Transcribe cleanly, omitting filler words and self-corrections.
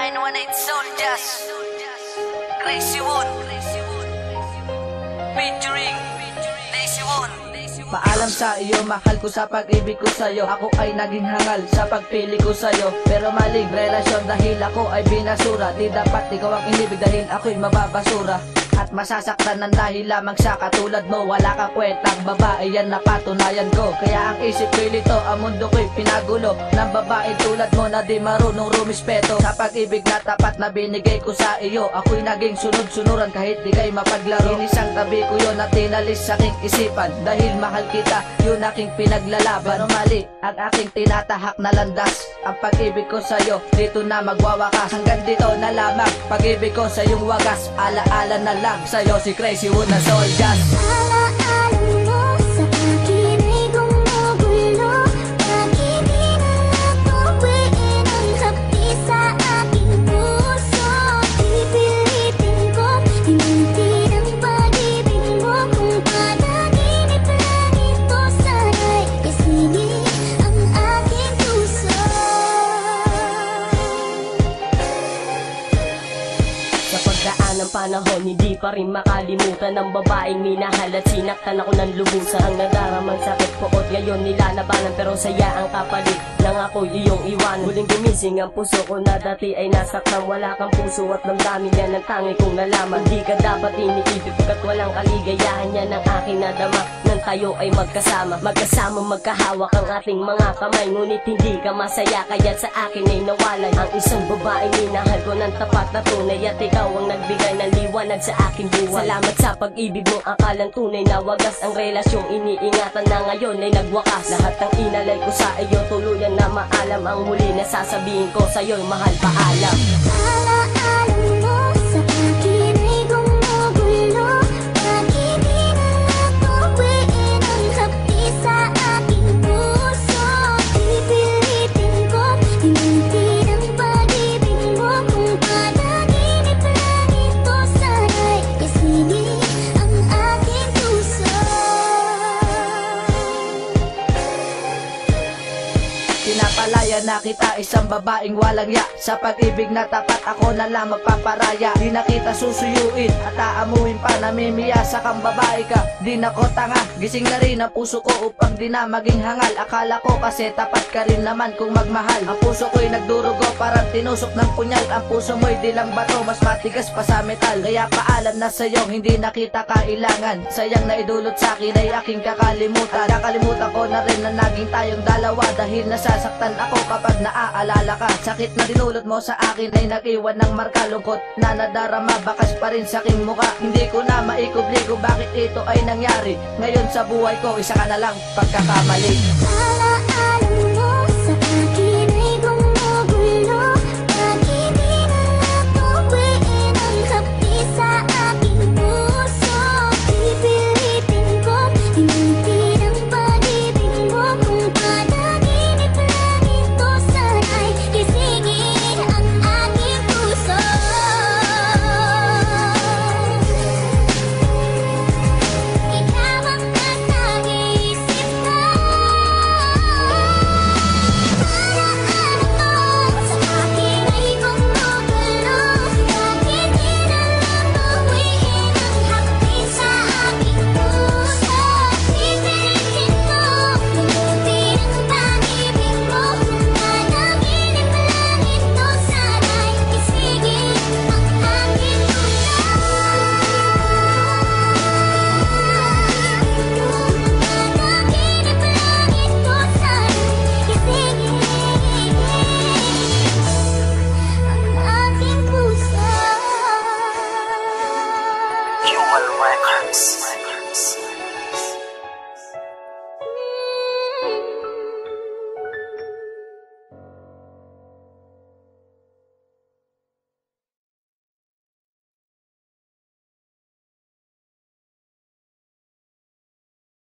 918 Soldiers, Crazy Wood, featuring Lazy Wood. Paalam sa iyo, mahal ko sa pag-ibig ko sa'yo. Ako ay naging hangal sa pagpili ko sa'yo. Pero maling relasyon dahil ako ay binasura. Di dapat ikaw ang inibig dahil ako'y mababasura. At masasaktan ng dahil lamang sa katulad mo. Wala kang kwentang babae, yan napatunayan ko. Kaya ang isip ko'y lito, ang mundo ko'y pinagulo ng babae tulad mo na di marunong rumispeto. Sa pag-ibig na tapat na binigay ko sa iyo, ako'y naging sunod-sunuran kahit di kay mapaglaro. Inisang tabi ko yun at tinalis sa aking isipan. Dahil mahal kita, yun aking pinaglalaban. Pero mali ang aking tinatahak na landas. Ang pag-ibig ko sa'yo, dito na magwawakas. Hanggang dito na lamang, pag-ibig ko sa iyong wagas. Ala-ala na lang sa'yo si Crazy Wood na Soldiers. Ala-ala mo sa akin ay gumugulo. Bakit di na natuwiin ang hapdi sa aking puso? Pipilitin ko, hinintin ang pag-ibig mo. Kung panaginip lang ito, sana'y isingin ang aking puso. Sa pagdaan ng panahon, hindi pa rin makalimutan ng babaeng minahal at sinaktan ako ng lubusan. Ang nadaramang sakit ko at ngayon nilalabanan, pero saya ang kapalit nang ako'y iyong iwan. Muling gumising ang puso ko na dati ay nasaktan. Wala kang puso at damdamin yan ang tangi kong nalaman. Di ka dapat iniibig kat walang kaligayahan, yan ang aking nadama nang tayo ay magkasama. Magkasama magkahawak ang ating mga kamay, ngunit hindi ka masaya kaya't sa akin ay nawalay ang isang babaeng minahal ko ng tapat na tunay. At ikaw ang nagbigay ng liwanag sa aking buhay. Salamat sa pag-ibig mo, akalang tunay na wagas. Ang relasyong iniingatan na ngayon ay nagwakas. Lahat ng inalay ko sa iyo, tuluyan na maalam. Ang muli na sasabihin ko sa'yo'y mahal, paalam. Ala-ala mo sa akin ay gumugulo. Bakit di na natuwiin ang hapdi sa aking puso? Pipilitin ko, hinintin ang pag-ibig mo. Kung panaginip lang ito, sana'y isingin ang aking puso. Pinapalaya na kita, isang babaeng walang ya. Sa pag-ibig na tapat, ako na lang magpaparaya. Di na kita susuyuin at aamuin pa, namimiyasa kang babae ka. Di na ko tanga, gising na rin ang puso ko upang di na maging hangal. Akala ko kasi tapat ka rin naman kung magmahal. Ang puso ko'y nagdurugo, parang tinusok ng punyal. Ang puso mo'y dilang bato, mas matigas pa sa metal. Kaya paalam na sa'yo, hindi na kita kailangan. Sayang na idulot sa'kin ay aking kakalimutan. Kakalimutan ko na rin na naging tayong dalawa. Dahil nasasaktan ako kapag naaalala ka. Sakit na dinulot mo sa akin ay nag-iwan ng marka. Lungkot na nadarama, bakas pa rin sa aking muka. Hindi ko na maikubli kung bakit ito ay nangyari. Ngayon sa buhay ko, isa ka na lang pagkakamali. Ala-ala